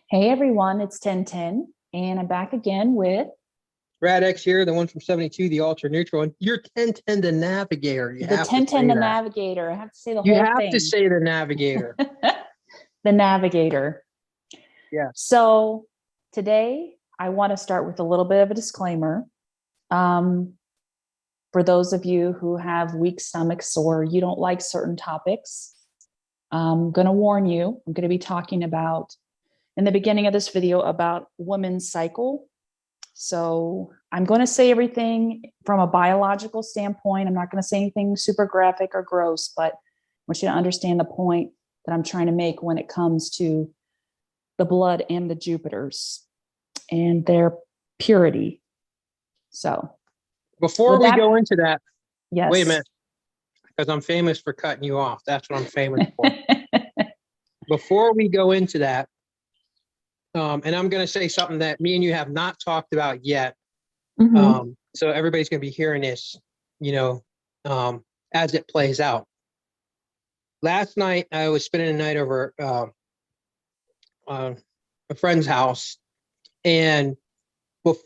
Hey everyone, it's 1010, and I'm back again with RatX here, the one from 72, the ultra neutral, and you're 1010 the Navigator. You the have to 1010 say the that. Navigator. I have to say the You whole have to thing. say the Navigator. The Navigator. Yeah. So today I want to start with a little bit of a disclaimer. Um, for those of you who have weak stomachs or you don't like certain topics, I'm going to warn you. I'm going to be talking about, in the beginning of this video, about women's cycle. So I'm going to say everything from a biological standpoint. I'm not going to say anything super graphic or gross, but I want you to understand the point that I'm trying to make when it comes to the blood and the Jupiters and their purity. So, Before with we that, go into that, wait a yes. minute, because I'm famous for cutting you off. That's what I'm famous for. Before we go into that, and I'm going to say something that me and you have not talked about yet. Mm-hmm. So everybody's going to be hearing this, you know, as it plays out. Last night, I was spending the night over a friend's house, and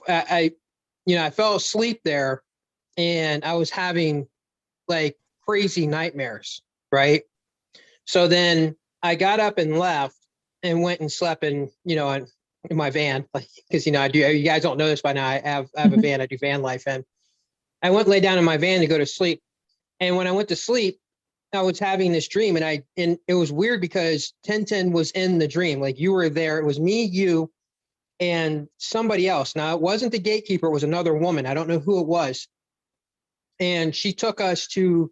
I fell asleep there, and I was having like crazy nightmares, right? So then I got up and left and went and slept in my van, like because I do. You guys don't know this by now. I have a van. I do van life, and I went and lay down in my van to go to sleep. And when I went to sleep, I was having this dream, and it was weird because 1010 was in the dream. Like you were there. It was me, you, and somebody else. Now it wasn't the gatekeeper. It was another woman. I don't know who it was. And she took us to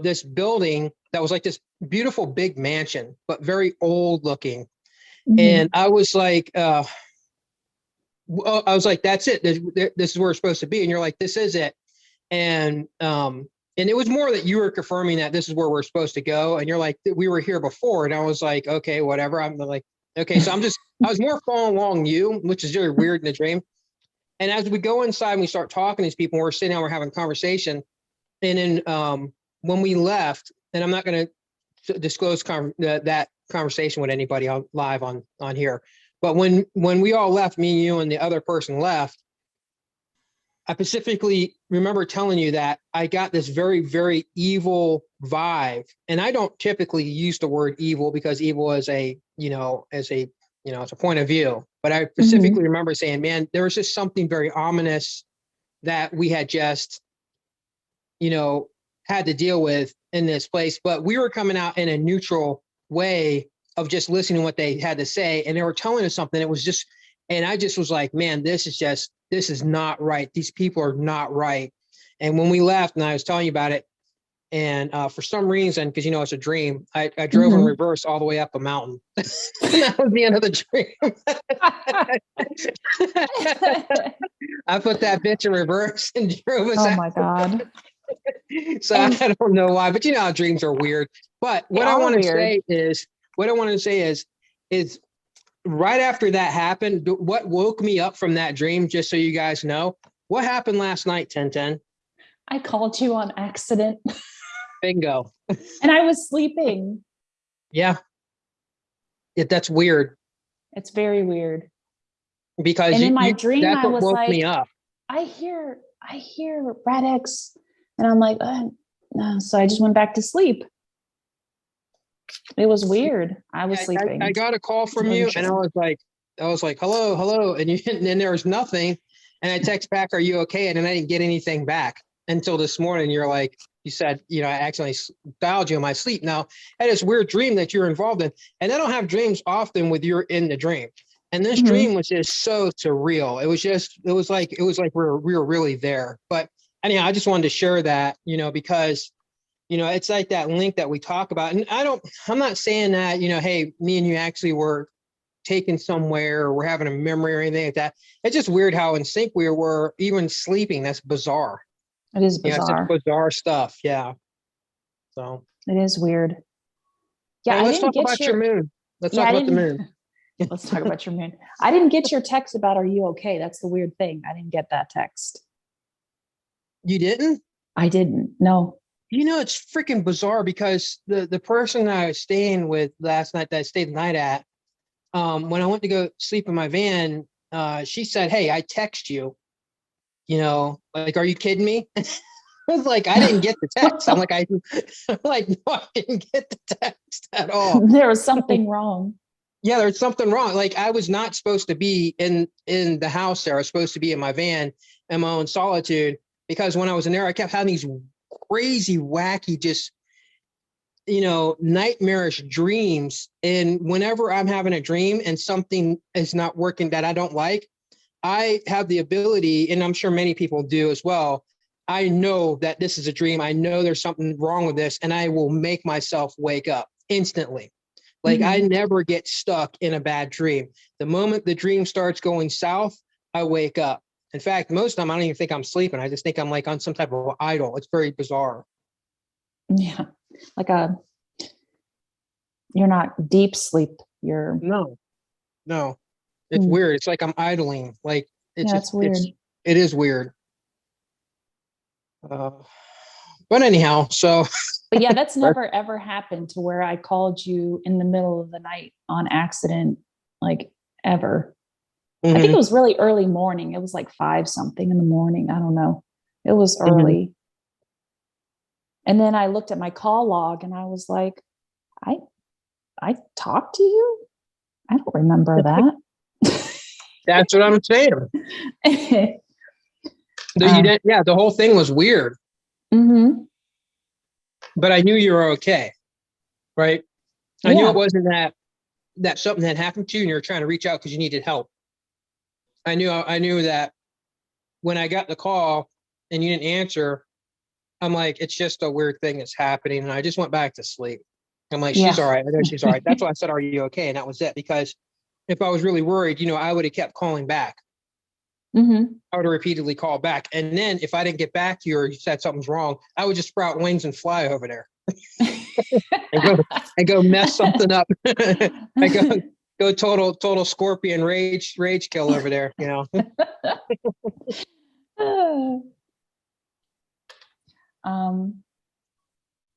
this building that was like this beautiful big mansion, but very old looking. Mm-hmm. And I was like, that's it. This is where it's supposed to be. And you're like, this is it. And it was more that you were confirming that this is where we're supposed to go. And you're like, we were here before. And I was like, okay, whatever. I'm like, okay. So I was more following along you, which is very weird in a dream. And as we go inside and we start talking to these people, we're sitting down, we're having a conversation. And then when we left, and I'm not going to disclose that conversation with anybody on live on here, but when we all left, me, you, and the other person left, I specifically remember telling you that I got this very, very evil vibe. And I don't typically use the word evil because evil is it's a point of view. But I Mm-hmm. specifically remember saying, man, there was just something very ominous that we had just, you know, had to deal with in this place. But we were coming out in a neutral way of just listening to what they had to say. And they were telling us something. It was just, and I just was like, man, this is not right. These people are not right. And when we left and I was telling you about it, and for some reason, because it's a dream, I drove in Mm-hmm. reverse all the way up a mountain. And that was the end of the dream. I put that bitch in reverse and drove us Oh out. my God. So I And don't know why, but how dreams are weird. But they are weird. what I want to say is right after that happened, what woke me up from that dream, just so you guys know, what happened last night, 1010? I called you on accident Bingo. and I was sleeping. Yeah, that's weird It's very weird. because And in my you dream, that's I what was woke me like, up. I hear RatX. And I'm like, no. So I just went back to sleep. It was weird. I was I sleeping. got a call I from wasn't you, and sure. I was like, hello, hello, and and there was nothing, and I text back, are you okay? And then I didn't get anything back until this morning. You're like, you said, I accidentally dialed you in my sleep. Now, I had this weird dream that you're involved in, and I don't have dreams often with you're in the dream. And this Mm-hmm. dream was just so surreal. It was like we were really there. But anyhow, I just wanted to share that, because it's like that link that we talk about. And I'm not saying that, hey, me and you actually were taken somewhere or we're having a memory or anything like that. It's just weird how in sync we were, even sleeping. That's bizarre. It is It's just bizarre. bizarre stuff. Yeah. So, It is weird. all Yeah, right, I let's didn't talk get about your your, moon. Let's yeah, talk I about the didn't. moon. Let's talk about your moon. I didn't get your text about, are you okay? That's the weird thing. I didn't get that text. You didn't? I didn't. No. It's freaking bizarre because the person I was staying with last night that I stayed the night at, when I went to go sleep in my van, she said, "Hey, I text you, like, are you kidding me?" I was like, I didn't get the text. I'm like, I'm like, no, I didn't get the text at all. There was something wrong. Yeah, there's something wrong. Like, I was not supposed to be in the house there. I was supposed to be in my van in my own solitude, because when I was in there, I kept having these crazy, wacky, just, nightmarish dreams. And whenever I'm having a dream and something is not working that I don't like, I have the ability, and I'm sure many people do as well. I know that this is a dream. I know there's something wrong with this, and I will make myself wake up instantly. Like, I never get stuck in a bad dream. The moment the dream starts going south, I wake up. In fact, most of the time I don't even think I'm sleeping. I just think I'm like on some type of idle. It's very bizarre. Yeah. Like you're not deep sleep. You're, No, it's weird. It's like I'm idling. Like, yeah, that's weird. it is weird. Uh, but anyhow, so. But yeah, that's never ever happened to where I called you in the middle of the night on accident, like ever. I think it was really early morning. It was like 5 something in the morning. I don't know. It was early. And then I looked at my call log and I was like, I talked to you? I don't remember that. That's what I'm saying. Yeah, the whole thing was weird. But I knew you were okay, right? I knew it wasn't that something had happened to you and you were trying to reach out because you needed help. I knew that when I got the call and you didn't answer, I'm like, it's just a weird thing that's happening. And I just went back to sleep. I'm like, she's all right. I know she's all right. That's why I said, are you okay? And that was it. Because if I was really worried, I would have kept calling back. I would have repeatedly called back. And then if I didn't get back to you or you said something's wrong, I would just sprout wings and fly over there. and go mess something up. I go total scorpion rage kill over there,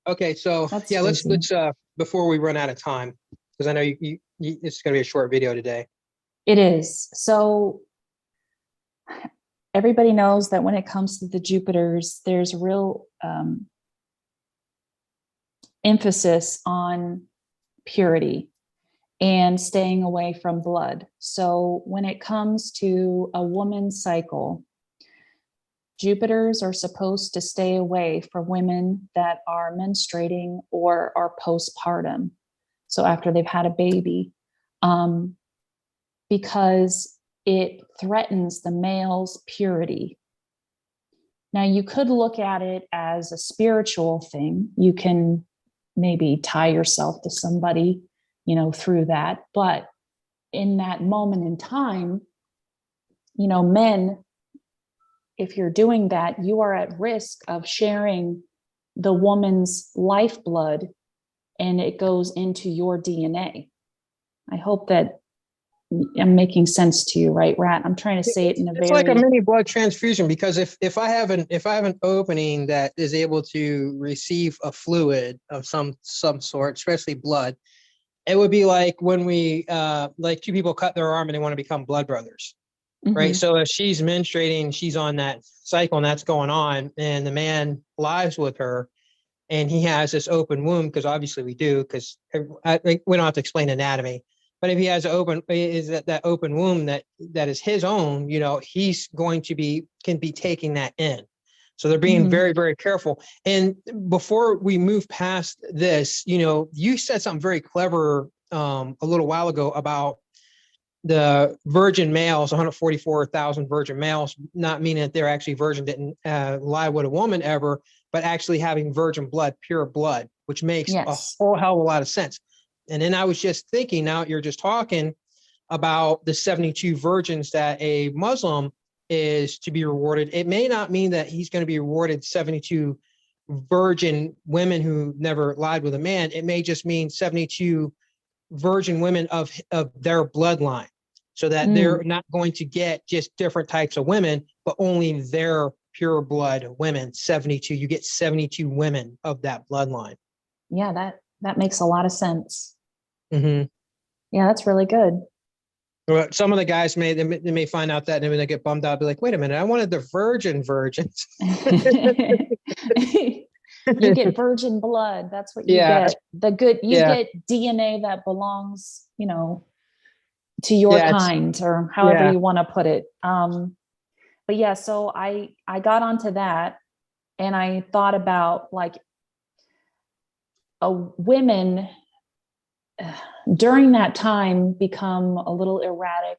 Okay, so yeah, let's before we run out of time, because I know you it's going to be a short video today. It is. So everybody knows that when it comes to the Jupiters, there's real emphasis on purity and staying away from blood. So when it comes to a woman's cycle, Jupiters are supposed to stay away from women that are menstruating or are postpartum. So after they've had a baby, because it threatens the male's purity. Now, you could look at it as a spiritual thing. You can maybe tie yourself to somebody, through that. But in that moment in time, men, if you're doing that, you are at risk of sharing the woman's lifeblood and it goes into your DNA. I hope that I'm making sense to you, right, Rat? I'm trying to say it in a it's like a mini blood transfusion, because if I have an opening that is able to receive a fluid of some sort, especially blood, it would be like when we like two people cut their arm and they want to become blood brothers, right? So if she's menstruating, she's on that cycle and that's going on, and the man lives with her and he has this open wound, because obviously we do, because I think we don't have to explain anatomy. But if he has that open womb that is his own, he's going to can be taking that in. So they're being very, very careful. And before we move past this, you said something very clever a little while ago about the virgin males, 144,000 virgin males, not meaning that they're actually virgin, didn't lie with a woman ever, but actually having virgin blood, pure blood, which makes a whole hell of a lot of sense. And then I was just thinking, now you're just talking about the 72 virgins that a Muslim is to be rewarded. It may not mean that he's going to be rewarded 72 virgin women who never lied with a man. It may just mean 72 virgin women of their bloodline, so that they're not going to get just different types of women, but only their pure blood women. 72, you get 72 women of that bloodline. Yeah, that makes a lot of sense. Yeah, that's really good. Well, some of the guys they may find out that and then they get bummed out, be like, wait a minute, I wanted the virgins. You get virgin blood. That's what you Yeah, get. The good, you yeah, get DNA that belongs, to your yeah, it's kind, or however yeah. you want to put it. But yeah, so I got onto that, and I thought about like a women during that time become a little erratic,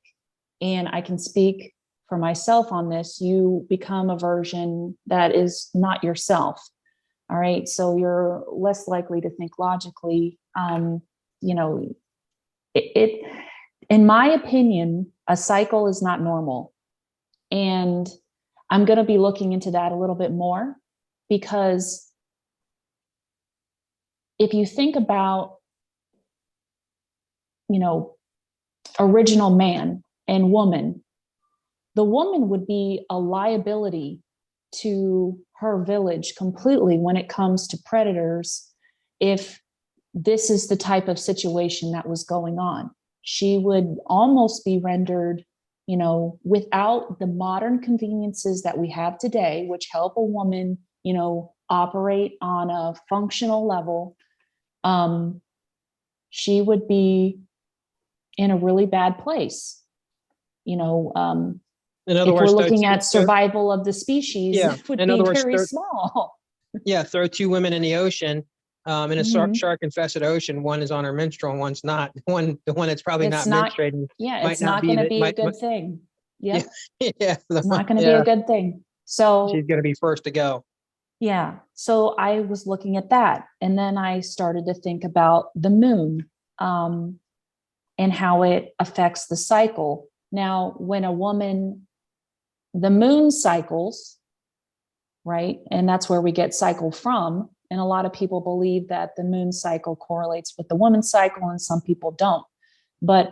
and I can speak for myself on this. You become a version that is not yourself. All right, so you're less likely to think logically. You know, it in my opinion, a cycle is not normal, and I'm going to be looking into that a little bit more, because if you think about, you know, original man and woman, the woman would be a liability to her village completely when it comes to predators. If this is the type of situation that was going on, she would almost be rendered, without the modern conveniences that we have today, which help a woman, operate on a functional level. um, she would be in a really bad place. You know, In other if we're words, looking at survival of the species, yeah. it would In be other words, very small. yeah, throw two women in the ocean, in a Mhm. shark-infested ocean. One is on her menstrual, and one's not. The one that's probably It's not not, menstruating yeah, might it's not not be going to that. be a good thing. Yeah, Yep. yeah, It's not going to be a yeah. good thing. So, She's gonna be first to go. yeah. So I was looking at that. And then I started to think about the moon, um, and how it affects the cycle. Now, when a woman, the moon cycles, right? And that's where we get cycle from. And a lot of people believe that the moon cycle correlates with the woman's cycle, and some people don't. But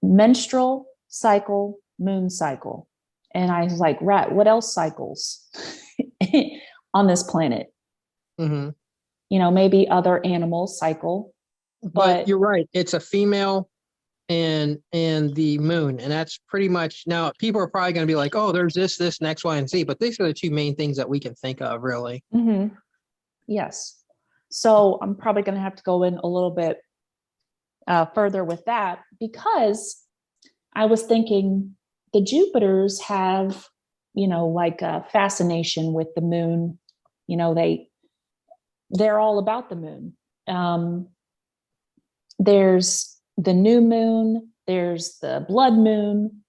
menstrual cycle, moon cycle. And I was like, Rat, what else cycles on this planet? Hmm. Maybe other animals cycle, But but you're right. It's a female and the moon, and that's pretty much. Now people are probably going to be like, oh, there's this next Y and Z, but these are the two main things that we can think of, really. mm-hmm, yes. So I'm probably going to have to go in a little bit further with that, because I was thinking the Jupiters have, like a fascination with the moon. They're all about the moon. There's the new moon, there's the blood moon,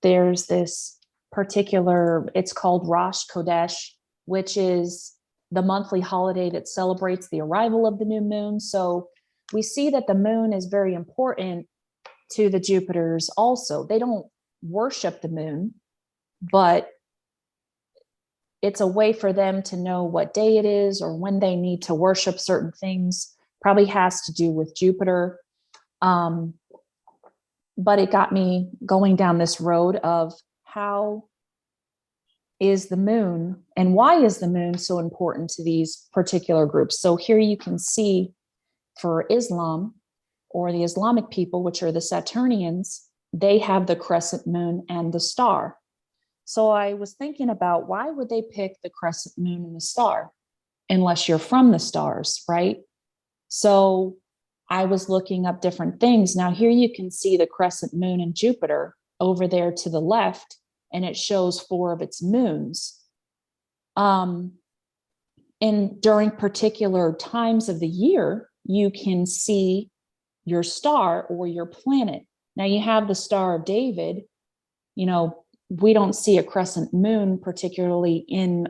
there's this particular, it's called Rosh Kodesh, which is the monthly holiday that celebrates the arrival of the new moon. So we see that the moon is very important to the Jupiters also. They don't worship the moon, but it's a way for them to know what day it is or when they need to worship certain things. Probably has to do with Jupiter. Um, but it got me going down this road of how is the moon and why is the moon so important to these particular groups. So here you can see for Islam, or the Islamic people, which are the Saturnians, they have the crescent moon and the star. So I was thinking about, why would they pick the crescent moon and the star unless you're from the stars, right? So I was looking up different things. Now, here you can see the crescent moon in Jupiter over there to the left, and it shows four of its moons. Um, and during particular times of the year, you can see your star or your planet. Now, you have the Star of David. We don't see a crescent moon particularly in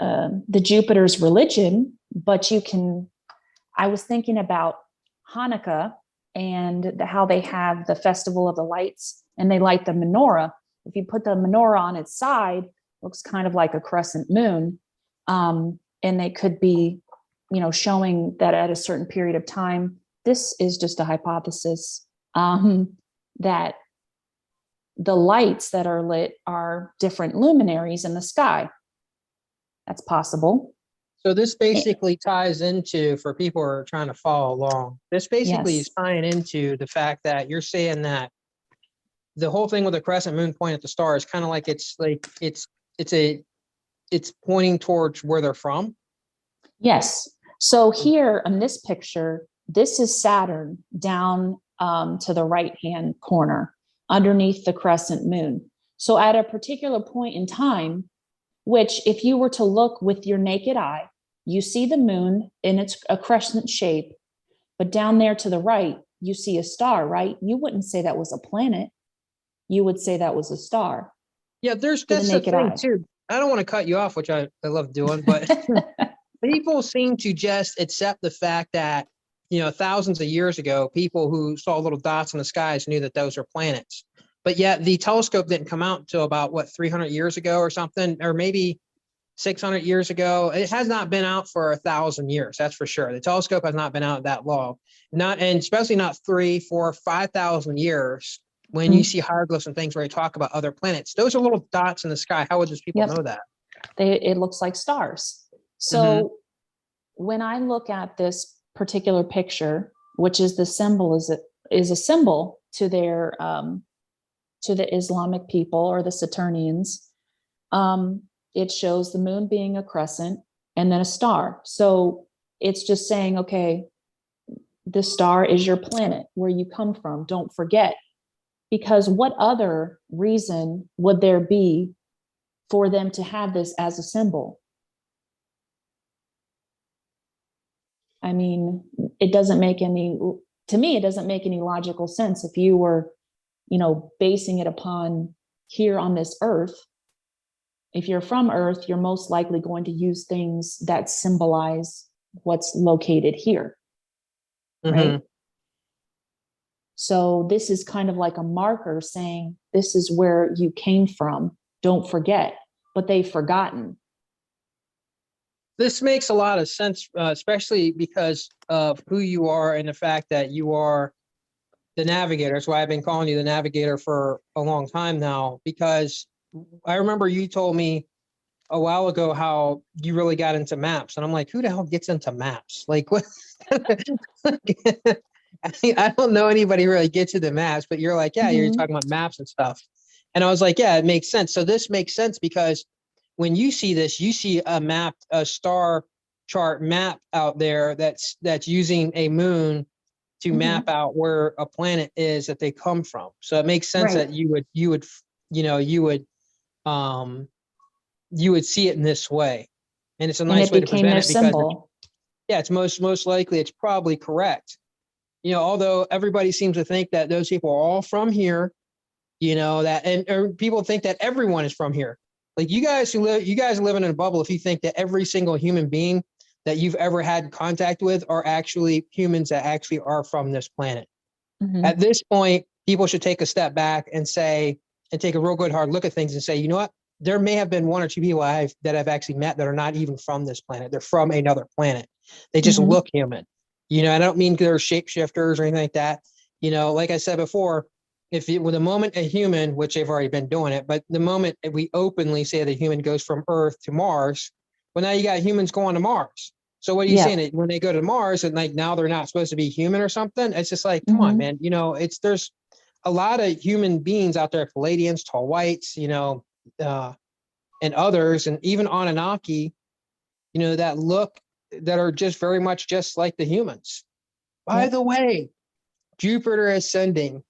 the Jupiter's religion, but you can. I was thinking about Hanukkah and how they have the Festival of the Lights, and they light the menorah. If you put the menorah on its side, it looks kind of like a crescent moon. And they could be, showing that at a certain period of time, this is just a hypothesis, that the lights that are lit are different luminaries in the sky. That's possible. So this basically ties into, for people who are trying to follow along, this basically is Yes. tying into the fact that you're saying that the whole thing with the crescent moon point at the star is kind of like it's pointing towards where they're from. Yes. So here in this picture, this is Saturn down to the right-hand corner underneath the crescent moon. So at a particular point in time, which if you were to look with your naked eye, you see the moon in its a crescent shape, but down there to the right, you see a star, right? You wouldn't say that was a planet. You would say that was a star Yeah, to the that's the naked thing eye. too. I don't want to cut you off, which I love doing, but people seem to just accept the fact that, thousands of years ago, people who saw little dots in the skies knew that those are planets. But yet the telescope didn't come out until about, 300 years ago or something, or maybe 600 years ago. It has not been out for 1,000 years. That's for sure. The telescope has not been out that long, and especially not 3, 4, 5,000 years. When you see hieroglyphs and things where you talk about other planets, those are little dots in the sky. How would those people know that? It looks like stars. So when I look at this particular picture, which is the symbol is a symbol to their to the Islamic people or the Saturnians, it shows the moon being a crescent and then a star. So it's just saying, okay, the star is your planet, where you come from. Don't forget. Because what other reason would there be for them to have this as a symbol? I mean, it doesn't make any, to me, it doesn't make any logical sense. If you were, basing it upon here on this earth, if you're from earth, you're most likely going to use things that symbolize what's located here, right? So this is kind of like a marker saying, this is where you came from. Don't forget, but they've forgotten. This makes a lot of sense, especially because of who you are and the fact that you are the Navigator. That's why I've been calling you the Navigator for a long time now, because I remember you told me a while ago how you really got into maps. And I'm like, who the hell gets into maps? Like, what? I don't know anybody who really gets into maps, but you're like, yeah, you're talking about maps and stuff. And I was like, yeah, it makes sense. So this makes sense because when you see this, you see a star chart map out there that's using a moon to map out where a planet is that they come from. So it makes sense that you would see it in this way. And it's a nice way to present it because it's most likely it's probably correct. Although everybody seems to think that those people are all from here, or people think that everyone is from here. Like you guys living in a bubble if you think that every single human being that you've ever had contact with are actually humans that actually are from this planet. At this point, people should take a step back and take a real good hard look at things and say, you know what? There may have been one or two people that I've actually met that are not even from this planet. They're from another planet. They just look human. I don't mean they're shapeshifters or anything like that. Like I said before, with the moment a human, which they've already been doing it, but the moment we openly say the human goes from Earth to Mars, well, now you got humans going to Mars. So what are you saying? When they go to Mars and like now they're not supposed to be human or something? It's just like, come on, man. There's a lot of human beings out there, Palladians, tall whites, and others, and even Anunnaki, that are just very much just like the humans. By the way, Jupiter Ascending.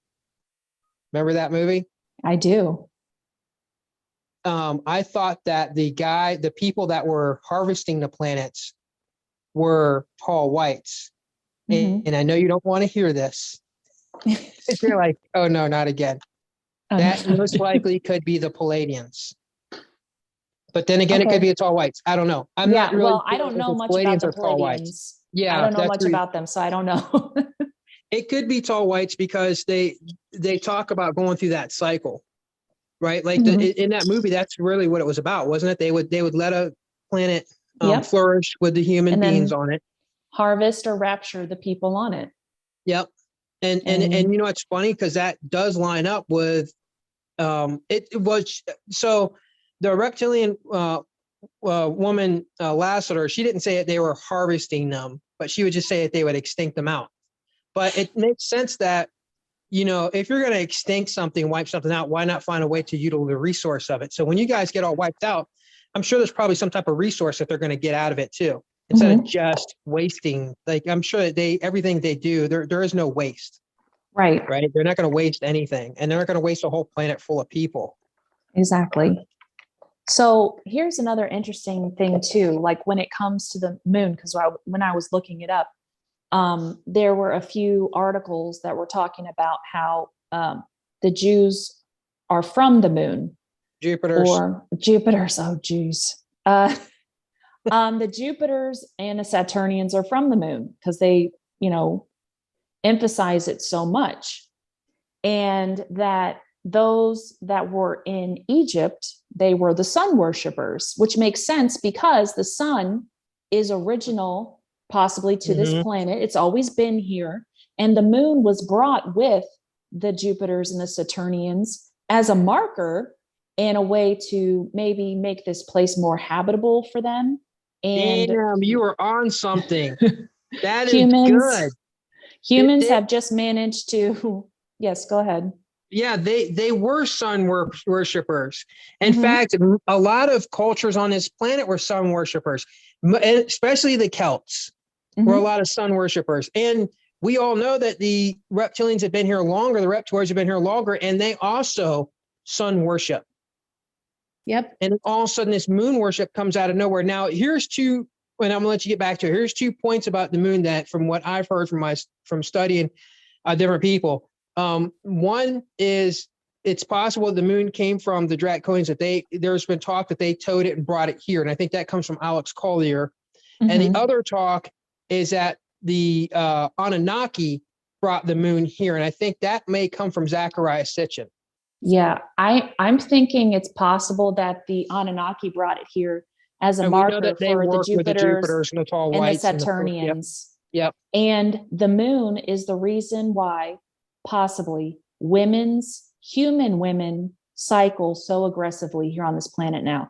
Remember that movie? I do. I thought that the people that were harvesting the planets were tall whites. And I know you don't want to hear this. You're like, oh no, not again. That most likely could be the Palladians. But then again, it could be the tall whites. I don't know. I'm not really. Well, I don't know much about the Palladians. Yeah, I don't know much about them, so I don't know. It could be tall whites because they talk about going through that cycle, right? Like in that movie, that's really what it was about, wasn't it? They would let a planet flourish with the human beings on it, harvest or rapture the people on it. Yep. And it's funny because that does line up with it was so the reptilian woman, Lassiter, she didn't say that they were harvesting them, but she would just say that they would extinct them out. But it makes sense that, if you're going to extinct something, wipe something out, why not find a way to utilize the resource of it? So when you guys get all wiped out, I'm sure there's probably some type of resource that they're going to get out of it too, instead of just wasting. Like, I'm sure that everything they do, there is no waste. Right. Right. They're not going to waste anything, and they're not going to waste a whole planet full of people. Exactly. So here's another interesting thing too, like when it comes to the moon, because when I was looking it up, there were a few articles that were talking about how the Jews are from the moon. Jupiter's. Or Jupiter's. Oh, Jews. The Jupiters and the Saturnians are from the moon because they, emphasize it so much. And that those that were in Egypt, they were the sun worshipers, which makes sense because the sun is original possibly to this planet. It's always been here. And the moon was brought with the Jupiters and the Saturnians as a marker and a way to maybe make this place more habitable for them. And damn, you are on something. That is good. Humans have just managed to, yes, go ahead. Yeah, they were sun worshipers. In fact, a lot of cultures on this planet were sun worshipers, especially the Celts were a lot of sun worshipers. And we all know that the reptilians have been here longer, the reptoids have been here longer, and they also sun worship. Yep. And all of a sudden this moon worship comes out of nowhere. Now, here's two, and I'm gonna let you get back to it. Here's 2 points about the moon that, from what I've heard from studying different people. One is it's possible the moon came from the Draconians, that there's been talk that they towed it and brought it here. And I think that comes from Alex Collier. And the other talk is that the Anunnaki brought the moon here. And I think that may come from Zachariah Sitchin. Yeah, I'm thinking it's possible that the Anunnaki brought it here as a marker for the Jupiters and the tall and the whites Saturnians. Yep. And the moon is the reason why possibly human women cycle so aggressively here on this planet now.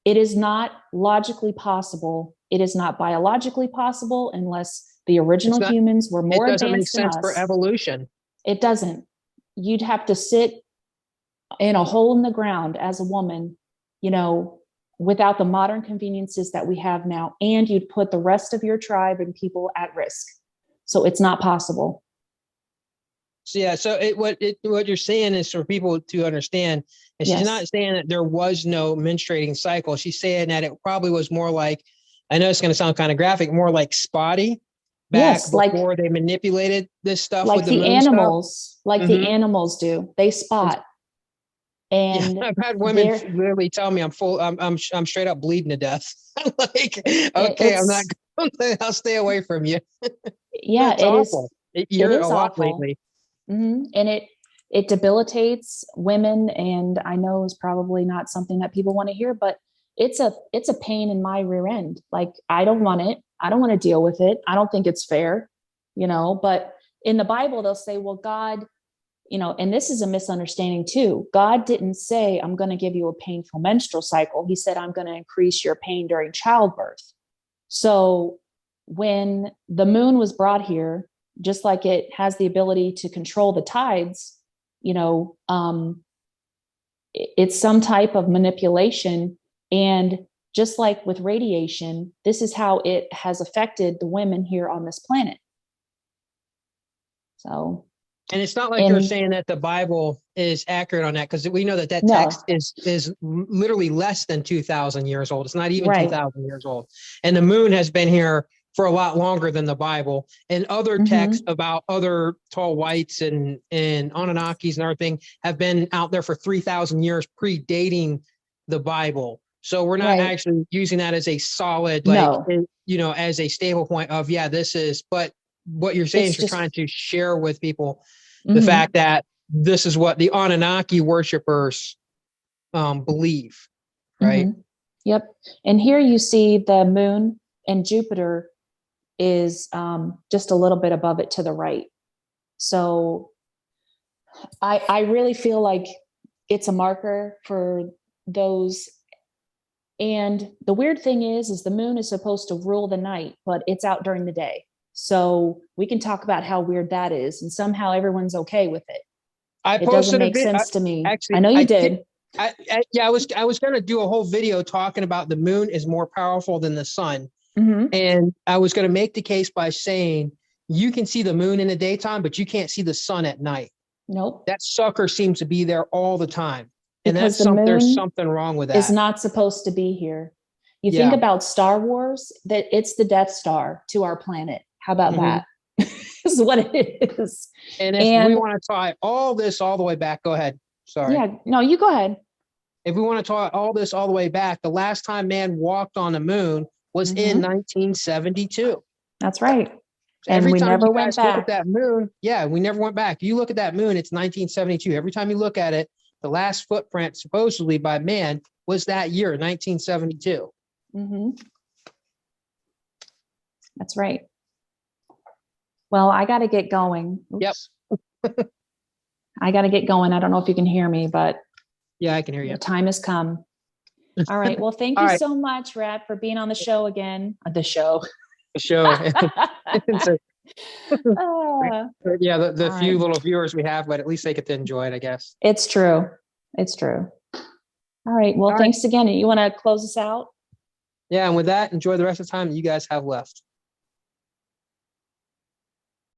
It is not logically possible. It is not biologically possible unless the original humans were more advanced than us. It doesn't make sense for evolution. It doesn't. You'd have to sit in a hole in the ground as a woman, without the modern conveniences that we have now, and you'd put the rest of your tribe and people at risk. So it's not possible. So yeah, so what you're saying is for people to understand, and she's not saying that there was no menstruating cycle. She's saying that it probably was more like, I know it's going to sound kind of graphic, more like spotty back before they manipulated this stuff like with the animals, like the animals do. They spot. And I've had women literally tell me I'm straight up bleeding to death. I'm like, okay, I'm not going. I'll stay away from you. Yeah, it awful. You're a lot lately. And it debilitates women, and I know it's probably not something that people want to hear, but it's a pain in my rear end. Like, I don't want it. I don't want to deal with it. I don't think it's fair, but in the Bible, they'll say, well, God, and this is a misunderstanding too. God didn't say, I'm going to give you a painful menstrual cycle. He said, I'm going to increase your pain during childbirth. So when the moon was brought here, just like it has the ability to control the tides, it's some type of manipulation. And just like with radiation, this is how it has affected the women here on this planet. So, and it's not like you're saying that the Bible is accurate on that, because we know that text is literally less than 2,000 years old. It's not even 2,000 years old. And the moon has been here for a lot longer than the Bible. And other texts about other tall whites and Anunnakis and everything have been out there for 3,000 years, predating the Bible. So we're not actually using that as a solid, as a stable point of, this is, but what you're saying is you're trying to share with people the fact that this is what the Anunnaki worshipers believe, right? Yep. And here you see the moon and Jupiter is just a little bit above it to the right. So I really feel like it's a marker for those And the weird thing is the moon is supposed to rule the night, but it's out during the day. So we can talk about how weird that is. And somehow everyone's okay with it. I It doesn't posted a make bit. sense to me. Actually, I know you I did. yeah, I was going to do a whole video talking about the moon is more powerful than the sun. Mm-hmm. And I was going to make the case by saying you can see the moon in the daytime, but you can't see the sun at night. Nope. That sucker seems to be there all the time. And Because there's something wrong with that. Is not supposed to be here. You Yeah. think about Star Wars, that it's the Death Star to our planet. How about that? Is what it is. And if we want to tie all this all the way back, go ahead. Sorry. Yeah, no, you go ahead. If we want to tie all this all the way back, the last time man walked on the moon was in 1972. That's right. So And every we time never you went guys look back. at that moon, yeah, we never went back. You look at that moon, it's 1972. Every time you look at it, the last footprint supposedly by man was that year, 1972. That's right. Well, I got to get going. Oops. Yep. I got to get going. I don't know if you can hear me, but yeah, I can hear you. The time has come. All right. Well, thank you so much, Rat, for being on the show again. The show. Yeah, the few little viewers we have, but at least they get to enjoy it, I guess. It's true. It's true. All right. Well, thanks again. You want to close us out? Yeah. And with that, enjoy the rest of the time that you guys have left.